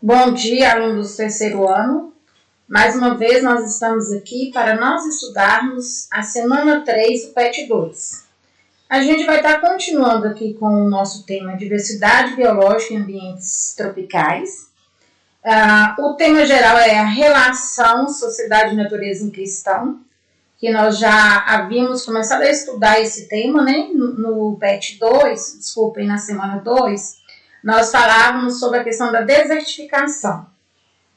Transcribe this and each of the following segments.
Bom dia, alunos do terceiro ano. Mais uma vez, nós estamos aqui para nós estudarmos a semana 3 do PET 2. A gente vai estar continuando aqui com o nosso tema Diversidade Biológica em Ambientes Tropicais. O tema geral é a relação Sociedade e Natureza em Questão, que nós já havíamos começado a estudar esse tema, né? No PET 2, desculpem, na semana 2, nós falávamos sobre a questão da desertificação.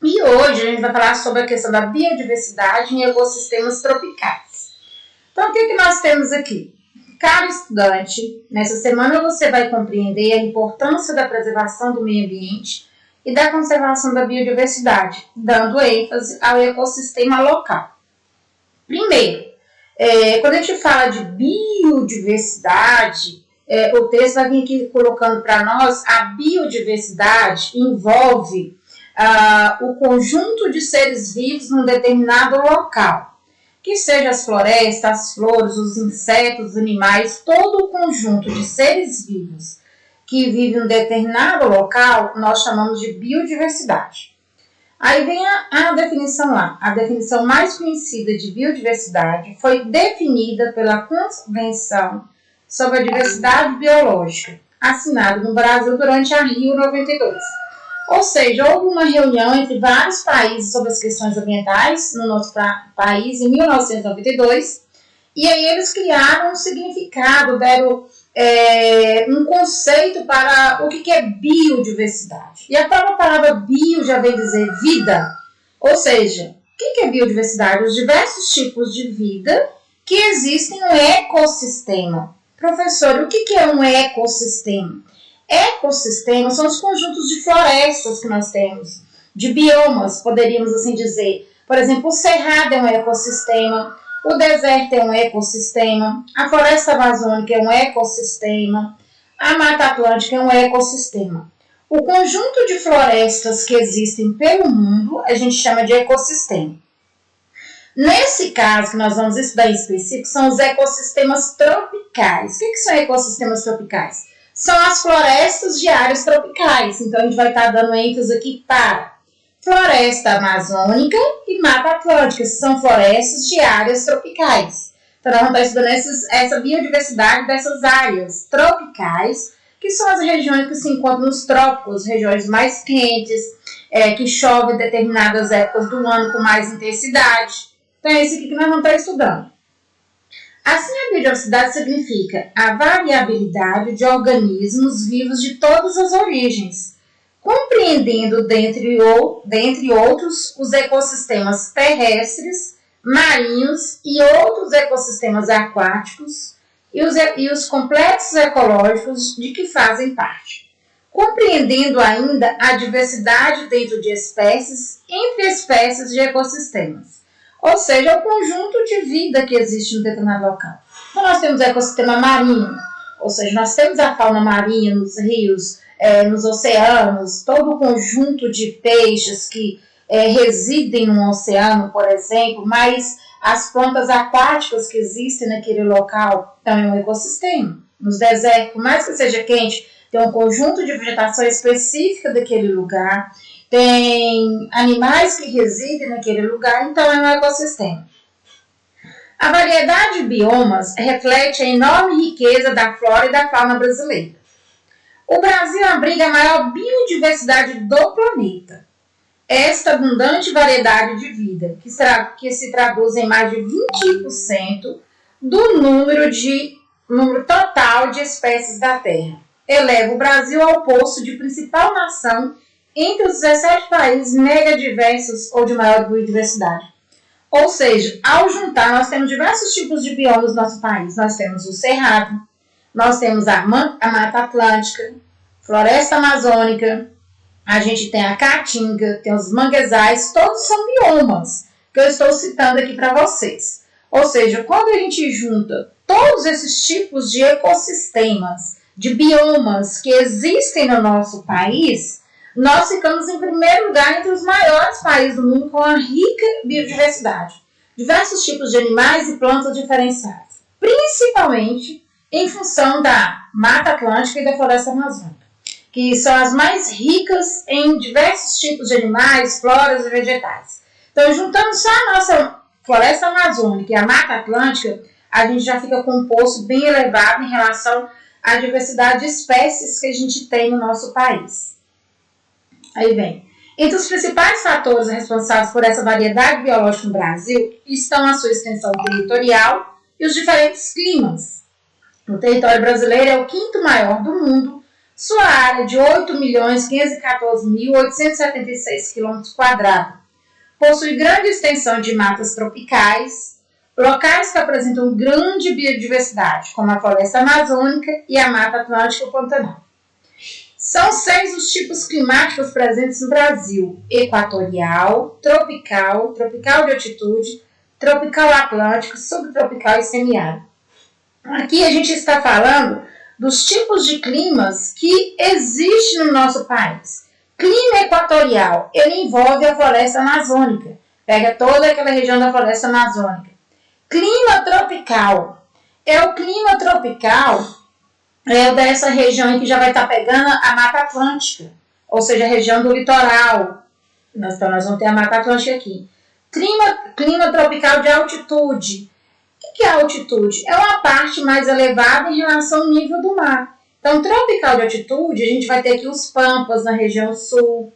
E hoje a gente vai falar sobre a questão da biodiversidade em ecossistemas tropicais. Então, o que nós temos aqui? Caro estudante, nessa semana você vai compreender a importância da preservação do meio ambiente e da conservação da biodiversidade, dando ênfase ao ecossistema local. Primeiro, quando a gente fala de biodiversidade, o texto vai vir aqui colocando para nós, a biodiversidade envolve o conjunto de seres vivos num determinado local, que seja as florestas, as flores, os insetos, os animais, todo o conjunto de seres vivos que vivem em um determinado local, nós chamamos de biodiversidade. Aí vem a definição lá. A definição mais conhecida de biodiversidade foi definida pela Convenção sobre a Diversidade Biológica, assinada no Brasil durante a Rio 92. Ou seja, houve uma reunião entre vários países sobre as questões ambientais no nosso país em 1992, e aí eles criaram um significado, deram um conceito para o que é biodiversidade. E a própria palavra bio já vem dizer vida, ou seja, o que é biodiversidade? Os diversos tipos de vida que existem no ecossistema. Professor, o que é um ecossistema? Ecossistemas são os conjuntos de florestas que nós temos, de biomas, poderíamos assim dizer. Por exemplo, o cerrado é um ecossistema, o deserto é um ecossistema, a floresta amazônica é um ecossistema, a Mata Atlântica é um ecossistema. O conjunto de florestas que existem pelo mundo a gente chama de ecossistema. Nesse caso que nós vamos estudar em específico são os ecossistemas tropicais. O que são ecossistemas tropicais? São as florestas de áreas tropicais. Então a gente vai estar dando ênfase aqui para floresta amazônica e Mata Atlântica, que são florestas de áreas tropicais. Então nós vamos estar estudando essa biodiversidade dessas áreas tropicais, que são as regiões que se encontram nos trópicos, regiões mais quentes, que chove em determinadas épocas do ano com mais intensidade. Então é isso aqui que nós vamos estar estudando. Assim, a biodiversidade significa a variabilidade de organismos vivos de todas as origens, compreendendo, dentre outros, os ecossistemas terrestres, marinhos e outros ecossistemas aquáticos e os complexos ecológicos de que fazem parte. Compreendendo ainda a diversidade dentro de espécies, entre espécies de ecossistemas. Ou seja, o conjunto de vida que existe no determinado local. Então, nós temos o ecossistema marinho, ou seja, nós temos a fauna marinha nos rios, nos oceanos, todo o conjunto de peixes que residem no oceano, por exemplo, mas as plantas aquáticas que existem naquele local também é um ecossistema. Nos desertos, por mais que seja quente, tem um conjunto de vegetação específica daquele lugar, tem animais que residem naquele lugar, então é um ecossistema. A variedade de biomas reflete a enorme riqueza da flora e da fauna brasileira. O Brasil abriga a maior biodiversidade do planeta. Esta abundante variedade de vida, que se traduz em mais de 20% do número total de espécies da Terra, eleva o Brasil ao posto de principal nação entre os 17 países megadiversos ou de maior biodiversidade. Ou seja, ao juntar, nós temos diversos tipos de biomas no nosso país. Nós temos o cerrado, nós temos a Mata Atlântica, floresta amazônica, a gente tem a caatinga, tem os manguezais, todos são biomas que eu estou citando aqui para vocês. Ou seja, quando a gente junta todos esses tipos de ecossistemas, de biomas que existem no nosso país, nós ficamos em primeiro lugar entre os maiores países do mundo com uma rica biodiversidade. Diversos tipos de animais e plantas diferenciadas, principalmente em função da Mata Atlântica e da Floresta Amazônica. que são as mais ricas em diversos tipos de animais, floras e vegetais. Então, juntando só a nossa floresta amazônica e a Mata Atlântica, a gente já fica com um poço bem elevado em relação à diversidade de espécies que a gente tem no nosso país. Aí vem. Entre os principais fatores responsáveis por essa variedade biológica no Brasil estão a sua extensão territorial e os diferentes climas. O território brasileiro é o quinto maior do mundo, sua área de 8.514.876 km². Possui grande extensão de matas tropicais, locais que apresentam grande biodiversidade, como a floresta amazônica e a Mata Atlântica e o Pantanal. São 6 os tipos climáticos presentes no Brasil: equatorial, tropical, tropical de altitude, tropical atlântico, subtropical e semiárido. Aqui a gente está falando dos tipos de climas que existem no nosso país. Clima equatorial, ele envolve a floresta amazônica, pega toda aquela região da floresta amazônica. Clima tropical, é o clima tropical dessa região em que já vai estar pegando a Mata Atlântica, ou seja, a região do litoral. Então, nós vamos ter a Mata Atlântica aqui. Clima tropical de altitude. O que é altitude? É uma parte mais elevada em relação ao nível do mar. Então, tropical de altitude, a gente vai ter aqui os pampas na região sul,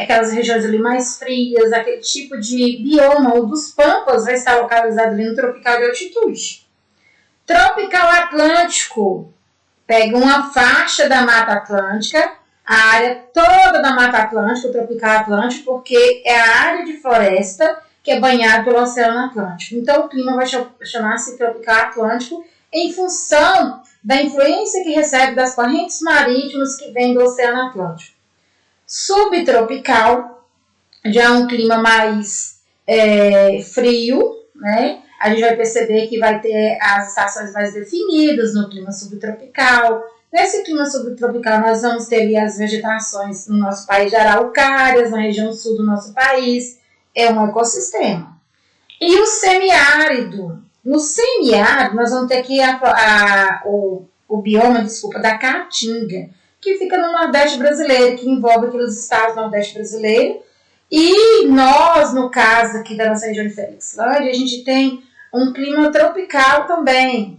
aquelas regiões ali mais frias, aquele tipo de bioma, o dos pampas vai estar localizado ali no tropical de altitude. Tropical atlântico, pega uma faixa da Mata Atlântica, a área toda da Mata Atlântica, o tropical atlântico, porque é a área de floresta que é banhada pelo Oceano Atlântico. Então, o clima vai chamar-se tropical atlântico em função da influência que recebe das correntes marítimas que vêm do Oceano Atlântico. Subtropical, já é um clima mais frio, né? A gente vai perceber que vai ter as estações mais definidas no clima subtropical. Nesse clima subtropical, nós vamos ter ali as vegetações no nosso país de araucárias, na região sul do nosso país. É um ecossistema. E o semiárido. No semiárido, nós vamos ter aqui o bioma, da Caatinga, que fica no Nordeste brasileiro, que envolve aqueles estados do Nordeste brasileiro. E nós, no caso aqui da nossa região de Felixlândia, a gente tem um clima tropical também.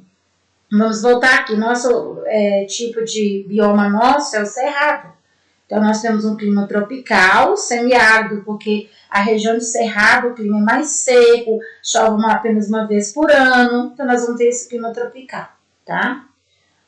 Vamos voltar aqui. Nosso tipo de bioma nosso é o cerrado. Então, nós temos um clima tropical, semiárido, porque a região de cerrado, o clima é mais seco, chove apenas uma vez por ano. Então, nós vamos ter esse clima tropical, tá?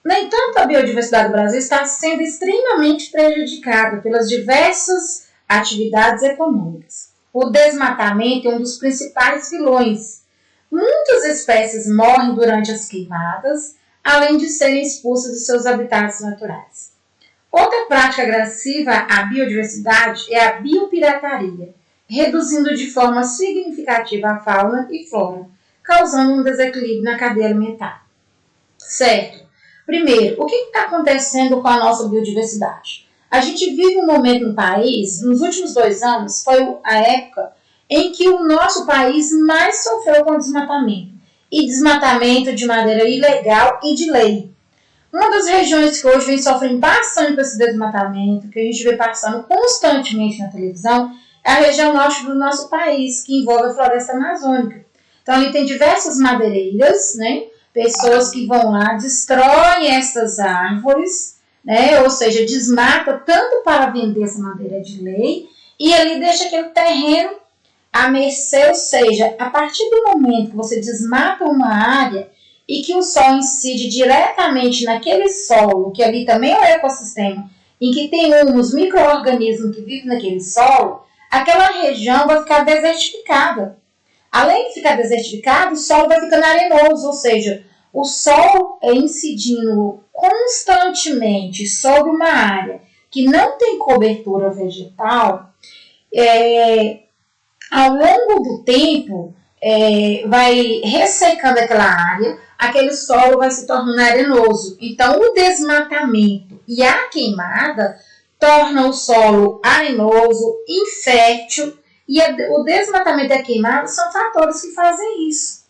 No entanto, a biodiversidade do Brasil está sendo extremamente prejudicada pelas diversas atividades econômicas. O desmatamento é um dos principais vilões. Muitas espécies morrem durante as queimadas, além de serem expulsas de seus habitats naturais. Outra prática agressiva à biodiversidade é a biopirataria, reduzindo de forma significativa a fauna e flora, causando um desequilíbrio na cadeia alimentar. Certo. Primeiro, o que está acontecendo com a nossa biodiversidade? A gente vive um momento no país, nos últimos 2 anos, foi a época em que o nosso país mais sofreu com desmatamento. E desmatamento de maneira ilegal e de lei. Uma das regiões que hoje vem sofrendo bastante com esse desmatamento, que a gente vê passando constantemente na televisão, é a região norte do nosso país, que envolve a floresta amazônica. Então, ali tem diversas madeireiras, né? Pessoas que vão lá, destroem essas árvores, né? Ou seja, desmata tanto para vender essa madeira de lei, e ali deixa aquele terreno à mercê, ou seja, a partir do momento que você desmata uma área e que o sol incide diretamente naquele solo, que ali também é um ecossistema, em que tem uns micro-organismos que vivem naquele solo, aquela região vai ficar desertificada. Além de ficar desertificado, o solo vai ficando arenoso, ou seja, o sol incidindo constantemente sobre uma área que não tem cobertura vegetal, ao longo do tempo, vai ressecando aquela área, aquele solo vai se tornando arenoso. Então, o desmatamento e a queimada tornam o solo arenoso, infértil, e o desmatamento e a queimada são fatores que fazem isso.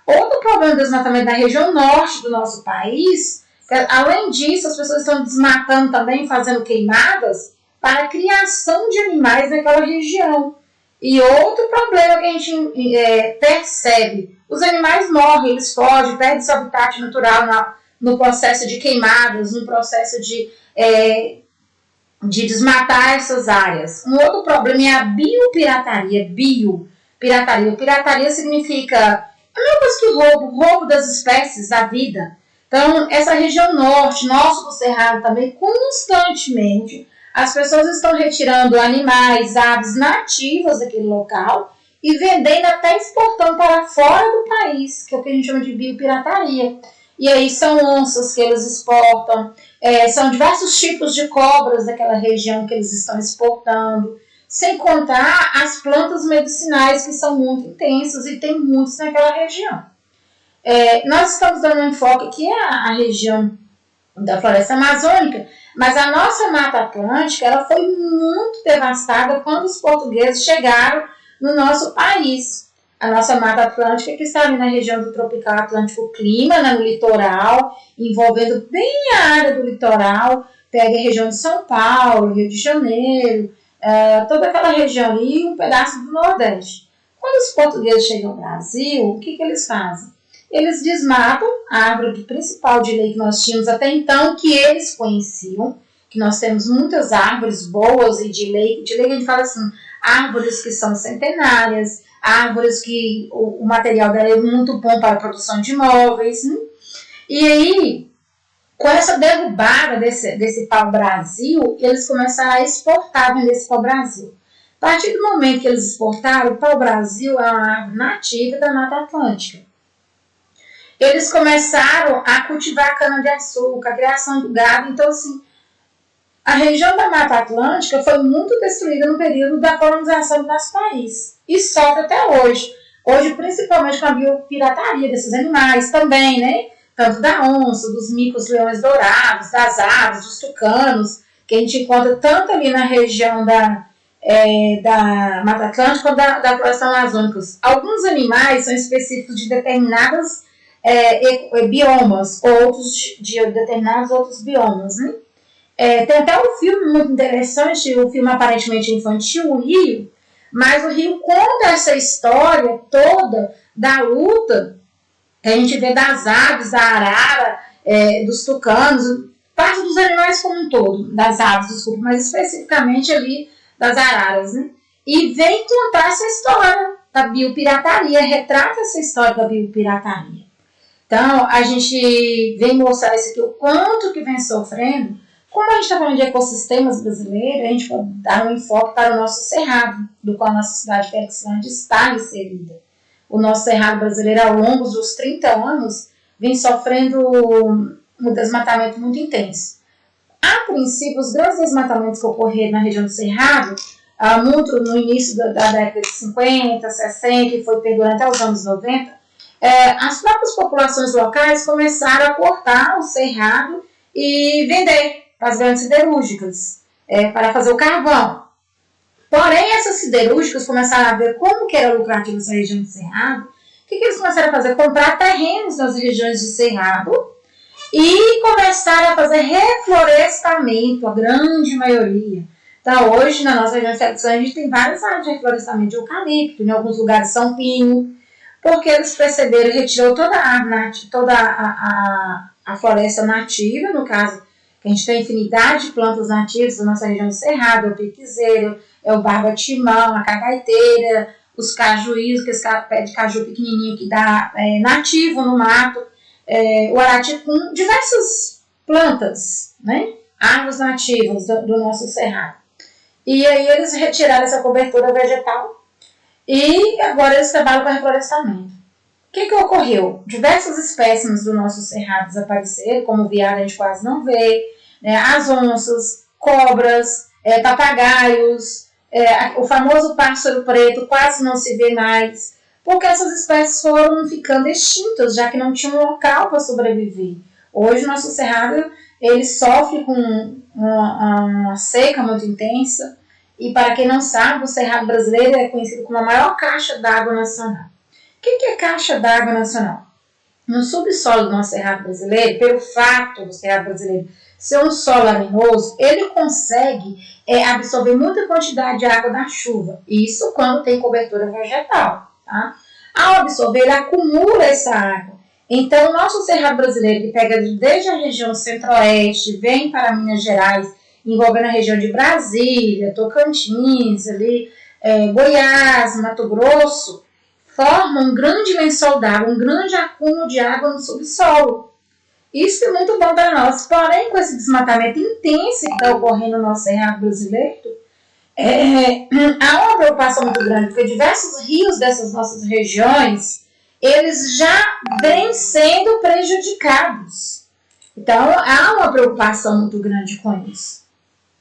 Outro problema do desmatamento na região norte do nosso país Além disso, as pessoas estão desmatando também, fazendo queimadas para a criação de animais naquela região. E outro problema que a gente percebe, os animais morrem, eles fogem, perdem seu habitat natural no processo de queimadas, no processo de desmatar essas áreas. Um outro problema é a biopirataria. Biopirataria. Pirataria significa a mesma coisa que roubo das espécies, da vida. Então, essa região norte, nosso do Cerrado também, constantemente, as pessoas estão retirando animais, aves nativas daquele local e vendendo até exportando para fora do país, que é o que a gente chama de biopirataria. E aí são onças que eles exportam, são diversos tipos de cobras daquela região que eles estão exportando, sem contar as plantas medicinais que são muito intensas e tem muitos naquela região. Nós estamos dando um enfoque aqui a região da floresta amazônica, mas a nossa Mata Atlântica ela foi muito devastada quando os portugueses chegaram no nosso país. A nossa Mata Atlântica, que está ali na região do Tropical Atlântico Clima, né, no litoral, envolvendo bem a área do litoral, pega a região de São Paulo, Rio de Janeiro, toda aquela região ali e um pedaço do Nordeste. Quando os portugueses chegam ao Brasil, o que eles fazem? Eles desmatam a árvore principal de lei que nós tínhamos até então, que eles conheciam, que nós temos muitas árvores boas e de lei que a gente fala assim, árvores que são centenárias, árvores que o material dela é muito bom para a produção de móveis. Né? E aí, com essa derrubada desse pau-brasil, eles começaram a exportar, vender esse pau-brasil. A partir do momento que eles exportaram, o pau-brasil é uma árvore nativa da Mata Atlântica. Eles começaram a cultivar cana-de-açúcar, a criação do gado. Então, assim, a região da Mata Atlântica foi muito destruída no período da colonização do nosso país. E sofre até hoje. Hoje, principalmente com a biopirataria desses animais também, né? Tanto da onça, dos micos leões dourados, das aves, dos tucanos, que a gente encontra tanto ali na região da Mata Atlântica quanto da floresta amazônica. Alguns animais são específicos de determinadas biomas, outros de determinados outros biomas, né? Tem até um filme muito interessante, um filme aparentemente infantil, o Rio, mas o Rio conta essa história toda da luta que a gente vê das aves, da arara, dos tucanos, parte dos animais como um todo, das aves, desculpa, mas especificamente ali das araras, né? E vem contar essa história da biopirataria, retrata essa história da biopirataria. Então, a gente vem mostrar isso aqui, o quanto que vem sofrendo. Como a gente está falando de ecossistemas brasileiros, a gente pode dar um enfoque para o nosso cerrado, do qual a nossa cidade de Felixlândia está inserida. O nosso cerrado brasileiro, ao longo dos 30 anos, vem sofrendo um desmatamento muito intenso. A princípio, os grandes desmatamentos que ocorreram na região do cerrado, muito no início da década de 50, 60, e foi perdurando até os anos 90, as próprias populações locais começaram a cortar o cerrado e vender para as grandes siderúrgicas, para fazer o carvão. Porém, essas siderúrgicas começaram a ver como que era lucrativo essa região de cerrado. O que eles começaram a fazer? Comprar terrenos nas regiões de cerrado e começaram a fazer reflorestamento, a grande maioria. Então, hoje, na nossa região de Felixlândia, a gente tem várias áreas de reflorestamento de eucalipto, em alguns lugares são pinho, porque eles perceberam e retirou toda a árvore, toda a floresta nativa, no caso, que a gente tem infinidade de plantas nativas da nossa região de cerrado, o piquezeiro, o barba-timão, a cagaiteira, os cajuís, que é esse pé de caju pequenininho que dá nativo no mato, o araticum, diversas plantas, né? Árvores nativas do nosso cerrado. E aí eles retiraram essa cobertura vegetal e agora eles trabalham com reflorestamento. O que ocorreu? Diversas espécies do nosso cerrado desapareceram, como o veado a gente quase não vê, né? As onças, cobras, papagaios, o famoso pássaro preto quase não se vê mais, porque essas espécies foram ficando extintas, já que não tinha um local para sobreviver. Hoje o nosso cerrado ele sofre com uma seca muito intensa, e para quem não sabe, o cerrado brasileiro é conhecido como a maior caixa d'água nacional. O que é caixa d'água nacional? no subsolo do nosso Cerrado brasileiro, pelo fato do Cerrado brasileiro ser um solo arenoso, ele consegue absorver muita quantidade de água da chuva. Isso quando tem cobertura vegetal. Tá? Ao absorver, ele acumula essa água. Então, o nosso Cerrado brasileiro, que pega desde a região centro-oeste, vem para Minas Gerais, envolvendo a região de Brasília, Tocantins, ali, Goiás, Mato Grosso, forma um grande lençol d'água, um grande acúmulo de água no subsolo. Isso é muito bom para nós. Porém, com esse desmatamento intenso que está ocorrendo no nosso Cerrado brasileiro, há uma preocupação muito grande, porque diversos rios dessas nossas regiões, eles já vêm sendo prejudicados. Então, há uma preocupação muito grande com isso.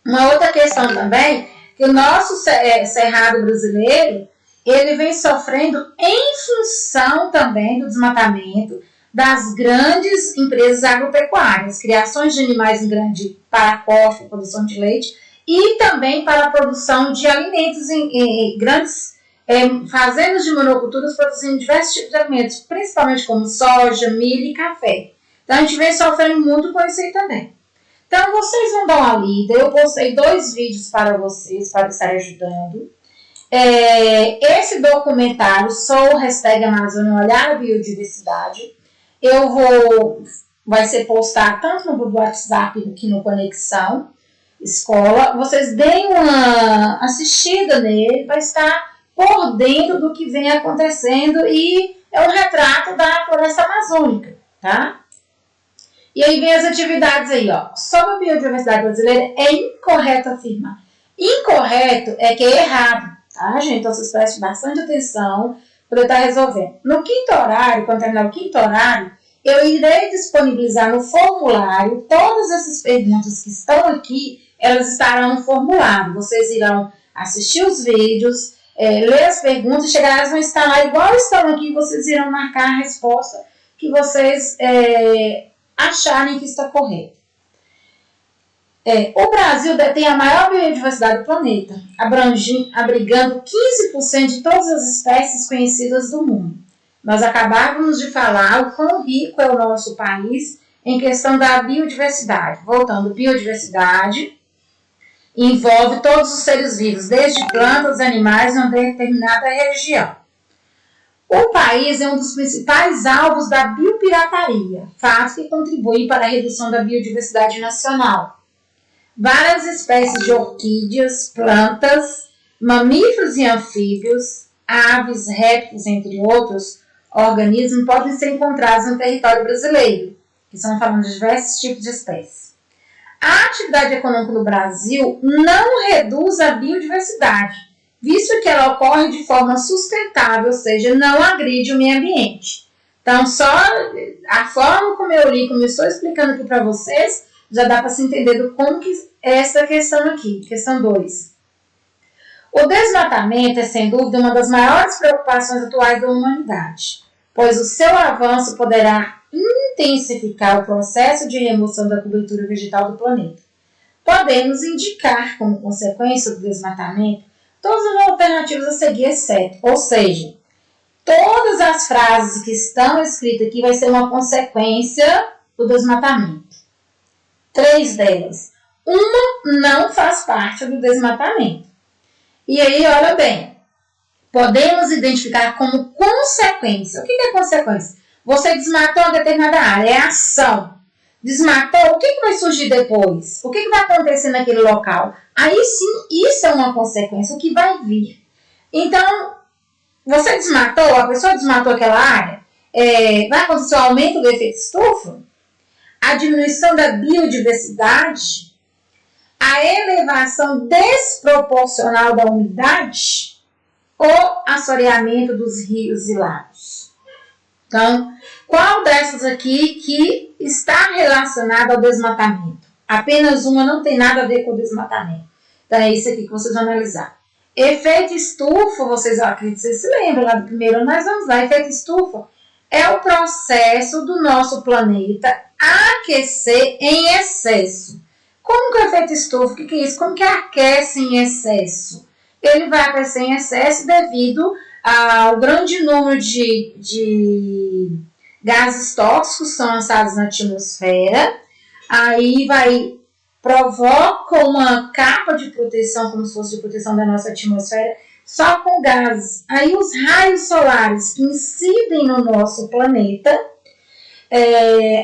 Uma outra questão também, que o nosso Cerrado brasileiro, ele vem sofrendo em função também do desmatamento das grandes empresas agropecuárias, criações de animais em grande para corte, produção de leite, e também para a produção de alimentos em grandes fazendas de monoculturas produzindo diversos tipos de alimentos, principalmente como soja, milho e café. Então, a gente vem sofrendo muito com isso aí também. Então, vocês vão dar uma lida. Eu postei 2 vídeos para vocês, para estar ajudando. Esse documentário, Sou #Amazônia, Olhar a Biodiversidade, vai ser postado tanto no grupo do WhatsApp aqui no Conexão Escola. Vocês deem uma assistida nele, vai estar por dentro do que vem acontecendo e é um retrato da floresta amazônica, tá? E aí vem as atividades aí, ó. Sobre a biodiversidade brasileira, é incorreto afirmar. Incorreto é que é errado, tá, gente? Então vocês prestem bastante atenção para eu estar resolvendo. No 5º horário, quando terminar o 5º horário, eu irei disponibilizar no formulário todas essas perguntas que estão aqui, elas estarão no formulário. Vocês irão assistir os vídeos, ler as perguntas, chegar, elas vão estar lá igual estão aqui, vocês irão marcar a resposta que vocês acharem que está correta. O Brasil detém a maior biodiversidade do planeta, abrigando 15% de todas as espécies conhecidas do mundo. Nós acabávamos de falar o quão rico é o nosso país em questão da biodiversidade. Voltando, biodiversidade envolve todos os seres vivos, desde plantas, animais, em uma determinada região. O país é um dos principais alvos da biopirataria, fato que contribui para a redução da biodiversidade nacional. Várias espécies de orquídeas, plantas, mamíferos e anfíbios, aves, répteis, entre outros organismos, podem ser encontrados no território brasileiro, que estamos falando de diversos tipos de espécies. A atividade econômica do Brasil não reduz a biodiversidade, visto que ela ocorre de forma sustentável, ou seja, não agride o meio ambiente. Então, só a forma como eu li, como eu estou explicando aqui para vocês, já dá para se entender como que é essa questão aqui, questão 2. O desmatamento é, sem dúvida, uma das maiores preocupações atuais da humanidade, pois o seu avanço poderá intensificar o processo de remoção da cobertura vegetal do planeta. Podemos indicar, como consequência do desmatamento, todas as alternativas a seguir, exceto, ou seja, todas as frases que estão escritas aqui vai ser uma consequência do desmatamento. 3 delas. Uma não faz parte do desmatamento. E aí, olha bem, podemos identificar como consequência. O que é consequência? Você desmatou uma determinada área, é ação. Desmatou, o que vai surgir depois? O que vai acontecer naquele local? Aí sim, isso é uma consequência, o que vai vir. Então, você desmatou, a pessoa desmatou aquela área, vai acontecer o aumento do efeito estufa, a diminuição da biodiversidade, a elevação desproporcional da umidade ou assoreamento dos rios e lagos. Então, qual dessas aqui que está relacionada ao desmatamento? Apenas uma não tem nada a ver com o desmatamento. Então, é isso aqui que vocês vão analisar. Efeito estufa, vocês se lembram lá do primeiro, mas vamos lá. Efeito estufa é o processo do nosso planeta aquecer em excesso. Como que é o efeito estufa? O que é isso? Como que aquece em excesso? Ele vai aquecer em excesso devido ao grande número de gases tóxicos são lançados na atmosfera, aí provoca uma capa de proteção, como se fosse de proteção da nossa atmosfera, só com gases. Aí os raios solares que incidem no nosso planeta,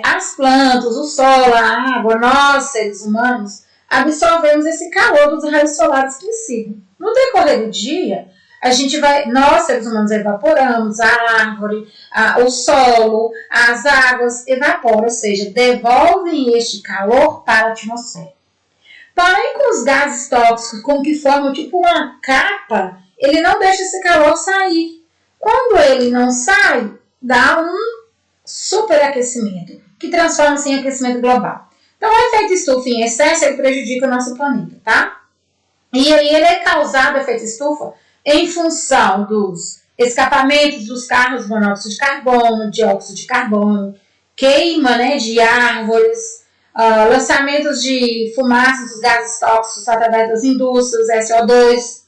as plantas, o sol, a água, nós, seres humanos, absorvemos esse calor dos raios solares que incidem. No decorrer do dia, nós, seres humanos, evaporamos, a árvore, o solo, as águas evaporam, ou seja, devolvem este calor para a atmosfera. Porém, com os gases tóxicos, como que formam tipo uma capa, ele não deixa esse calor sair. Quando ele não sai, dá um superaquecimento, que transforma-se em aquecimento global. Então, o efeito estufa em excesso, ele prejudica o nosso planeta, tá? E aí ele é causado, o efeito estufa, em função dos escapamentos dos carros, monóxido de carbono, dióxido de carbono, queima, né, de árvores, lançamentos de fumaça dos gases tóxicos através das indústrias, SO2.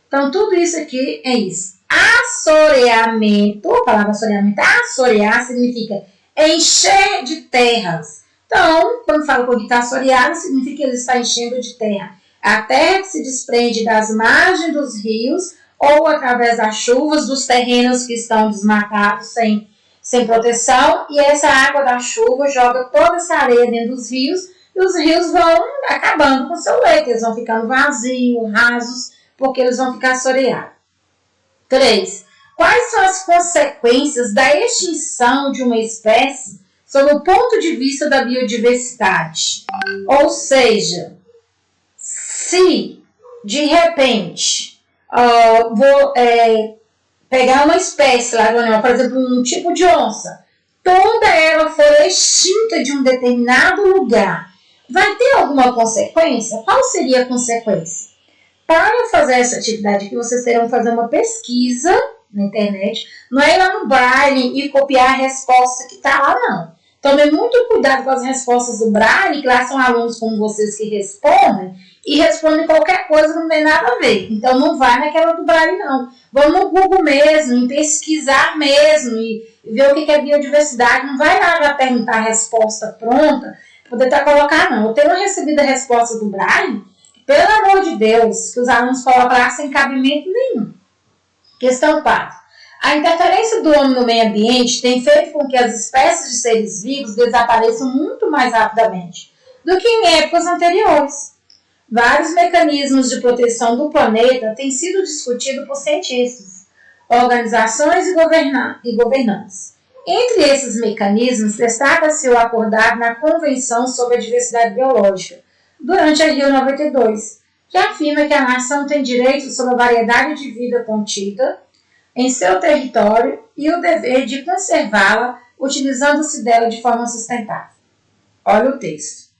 Então, tudo isso aqui é isso. Assoreamento, a palavra assoreamento, assorear significa encher de terras. Então, quando fala que está assoreado, significa que ele está enchendo de terra. A terra que se desprende das margens dos rios ou através das chuvas, dos terrenos que estão desmatados sem proteção, e essa água da chuva joga toda essa areia dentro dos rios, e os rios vão acabando com seu leito, eles vão ficando vazios, rasos, porque eles vão ficar assoreados. 3. Quais são as consequências da extinção de uma espécie sob o ponto de vista da biodiversidade? Ou seja, se de repente vou pegar uma espécie lá do animal, por exemplo, um tipo de onça, toda ela for extinta de um determinado lugar, vai ter alguma consequência? Qual seria a consequência? Para fazer essa atividade aqui, vocês terão que fazer uma pesquisa na internet. Não é ir lá no Braille e copiar a resposta que está lá, não. Tomem muito cuidado com as respostas do Braille, que lá são alunos como vocês que respondem, e respondem qualquer coisa que não tem nada a ver. Então, não vai naquela do Braille, não. Vamos no Google mesmo, em pesquisar mesmo, e ver o que é biodiversidade. Não vai lá já perguntar a resposta pronta, poder estar colocar, não. Eu tenho recebido a resposta do Braille, pelo amor de Deus, que os alunos colocam lá sem cabimento nenhum. Questão 4. A interferência do homem no meio ambiente tem feito com que as espécies de seres vivos desapareçam muito mais rapidamente do que em épocas anteriores. Vários mecanismos de proteção do planeta têm sido discutidos por cientistas, organizações e governantes. Entre esses mecanismos, destaca-se o acordado na Convenção sobre a Diversidade Biológica, durante a Rio 92, que afirma que a nação tem direito sobre a variedade de vida contida em seu território e o dever de conservá-la, utilizando-se dela de forma sustentável. Olha o texto.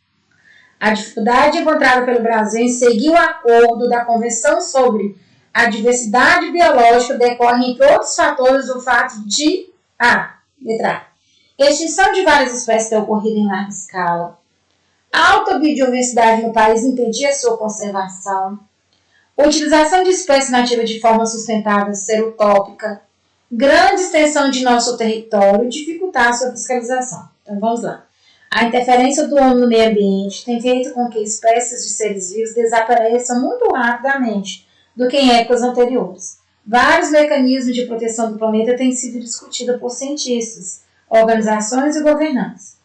A dificuldade encontrada pelo Brasil em seguir o acordo da Convenção sobre a Diversidade Biológica decorre, entre outros fatores, do fato de letra A. Extinção de várias espécies ter ocorrido em larga escala. Alta biodiversidade no país impedia sua conservação. Utilização de espécies nativas de forma sustentável ser utópica. Grande extensão de nosso território dificultar sua fiscalização. Então vamos lá. A interferência do homem no meio ambiente tem feito com que espécies de seres vivos desapareçam muito rapidamente do que em épocas anteriores. Vários mecanismos de proteção do planeta têm sido discutidos por cientistas, organizações e governantes.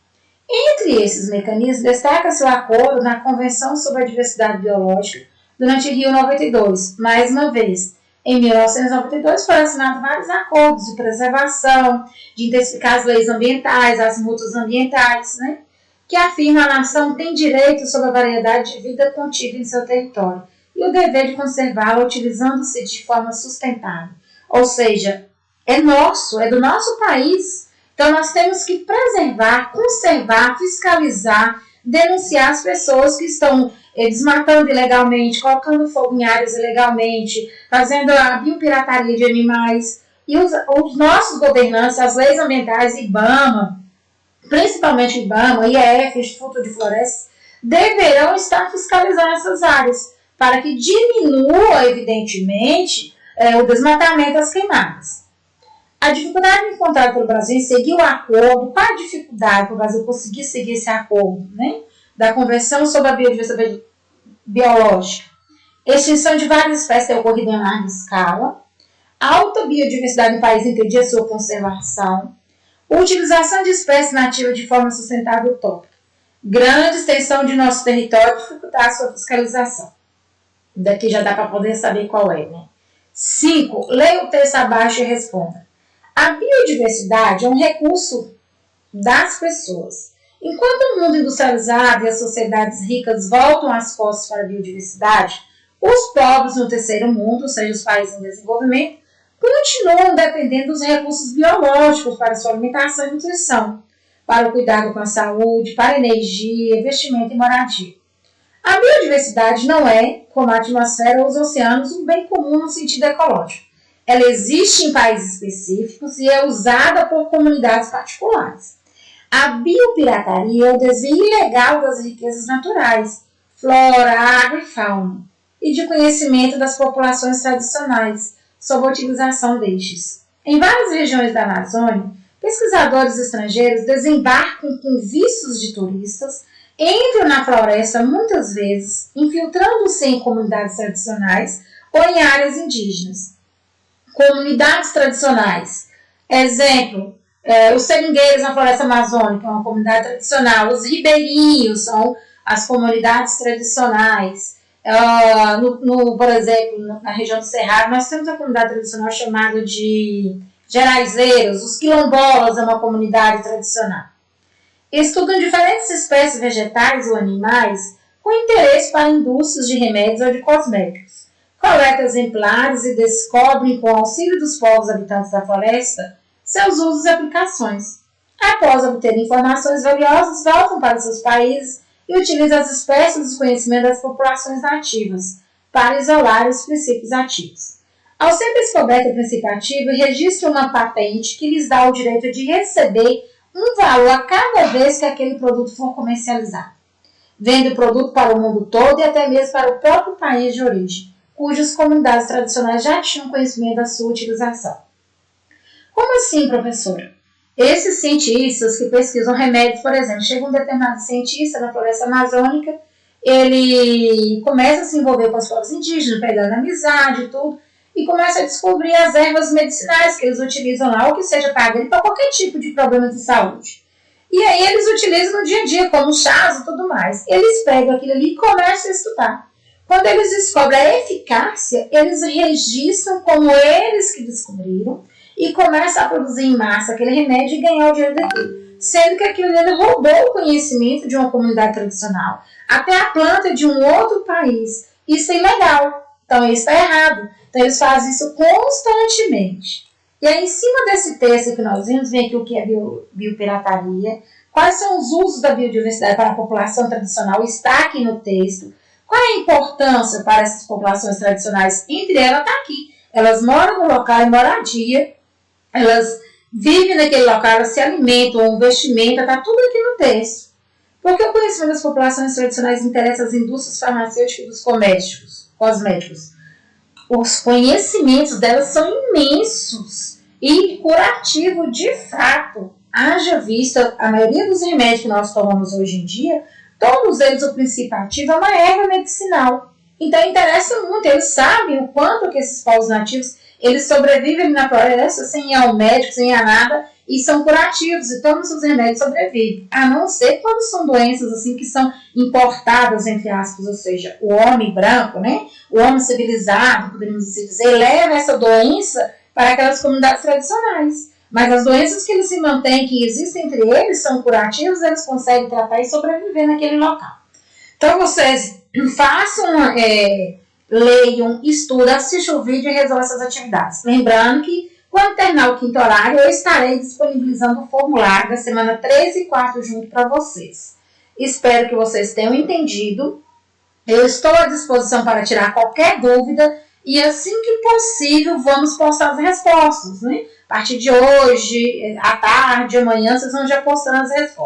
Entre esses mecanismos, destaca-se o acordo na Convenção sobre a Diversidade Biológica durante Rio 92. Mais uma vez, em 1992 foram assinados vários acordos de preservação, de intensificar as leis ambientais, as multas ambientais, né, que afirmam que a nação tem direito sobre a variedade de vida contida em seu território e o dever de conservá-la utilizando-se de forma sustentável. Ou seja, é nosso, é do nosso país. Então, nós temos que preservar, conservar, fiscalizar, denunciar as pessoas que estão desmatando ilegalmente, colocando fogo em áreas ilegalmente, fazendo a biopirataria de animais. E os nossos governantes, as leis ambientais, IBAMA, principalmente IBAMA, IEF, Instituto de Florestas, deverão estar fiscalizando essas áreas, para que diminua, evidentemente, o desmatamento das queimadas. A dificuldade encontrada pelo Brasil em seguir o acordo, qual a dificuldade para o Brasil conseguir seguir esse acordo, né? Da Convenção sobre a Biodiversidade Biológica? Extinção de várias espécies tem ocorrido em larga escala, alta biodiversidade no país impedia sua conservação, utilização de espécies nativas de forma sustentável e utópica, grande extensão de nosso território dificultar sua fiscalização. Daqui já dá para poder saber qual é, né? 5. Leia o texto abaixo e responda. A biodiversidade é um recurso das pessoas. Enquanto o mundo industrializado e as sociedades ricas voltam as costas para a biodiversidade, os povos no terceiro mundo, ou seja, os países em desenvolvimento, continuam dependendo dos recursos biológicos para sua alimentação e nutrição, para o cuidado com a saúde, para a energia, investimento e moradia. A biodiversidade não é, como a atmosfera ou os oceanos, um bem comum no sentido ecológico. Ela existe em países específicos e é usada por comunidades particulares. A biopirataria é o desvio ilegal das riquezas naturais, flora, água e fauna, e de conhecimento das populações tradicionais sobre a utilização destes. Em várias regiões da Amazônia, pesquisadores estrangeiros desembarcam com vistos de turistas, entram na floresta muitas vezes, infiltrando-se em comunidades tradicionais ou em áreas indígenas. Comunidades tradicionais, exemplo, os seringueiros na floresta amazônica, é uma comunidade tradicional, os ribeirinhos são as comunidades tradicionais. Por exemplo, na região do Cerrado, nós temos uma comunidade tradicional chamada de Geraizeiros, os quilombolas é uma comunidade tradicional. Estudam diferentes espécies vegetais ou animais com interesse para indústrias de remédios ou de cosméticos. Coletam exemplares e descobrem, com o auxílio dos povos habitantes da floresta, seus usos e aplicações. Após obter informações valiosas, voltam para seus países e utilizam as espécies do conhecimento das populações nativas para isolar os princípios ativos. Ao ser descoberto o princípio ativo, registram uma patente que lhes dá o direito de receber um valor a cada vez que aquele produto for comercializado. Vende o produto para o mundo todo e até mesmo para o próprio país de origem, cujas comunidades tradicionais já tinham conhecimento da sua utilização. Como assim, professora? Esses cientistas que pesquisam remédios, por exemplo, chega um determinado cientista na floresta amazônica, ele começa a se envolver com os povos indígenas, pegando amizade e tudo, e começa a descobrir as ervas medicinais que eles utilizam lá, ou que seja para gripe, para qualquer tipo de problema de saúde. E aí eles utilizam no dia a dia, como chás e tudo mais. Eles pegam aquilo ali e começam a estudar. Quando eles descobrem a eficácia, eles registram como eles que descobriram e começam a produzir em massa aquele remédio e ganhar o dinheiro daquilo. Sendo que aquilo ele roubou o conhecimento de uma comunidade tradicional, até a planta de um outro país. Isso é ilegal. Então, isso está errado. Então, eles fazem isso constantemente. E aí, em cima desse texto que nós vimos, vem aqui o que é biopirataria, quais são os usos da biodiversidade para a população tradicional, está aqui no texto. Qual é a importância para essas populações tradicionais? Entre elas, está aqui. Elas moram no local em moradia, elas vivem naquele local, elas se alimentam, o vestimenta, está tudo aqui no texto. Porque o conhecimento das populações tradicionais interessa às indústrias farmacêuticas e dos cosméticos. Os conhecimentos delas são imensos e curativos de fato. Haja vista, a maioria dos remédios que nós tomamos hoje em dia, todos eles, o princípio ativo é uma erva medicinal. Então, interessa muito, eles sabem o quanto que esses povos nativos, eles sobrevivem na floresta sem ir ao médico, sem ir a nada, e são curativos, e todos os remédios sobrevivem. A não ser quando são doenças assim que são importadas, entre aspas, ou seja, o homem branco, né? O homem civilizado, poderíamos dizer, leva essa doença para aquelas comunidades tradicionais. Mas as doenças que eles se mantêm, que existem entre eles, são curativos, eles conseguem tratar e sobreviver naquele local. Então, vocês façam, leiam, estudem, assistam o vídeo e resolvam essas atividades. Lembrando que, quando terminar o quinto horário, eu estarei disponibilizando o formulário da semana 3 e 4 junto para vocês. Espero que vocês tenham entendido. Eu estou à disposição para tirar qualquer dúvida e, assim que possível, vamos postar as respostas, né? A partir de hoje, à tarde, amanhã, vocês vão já postando as respostas.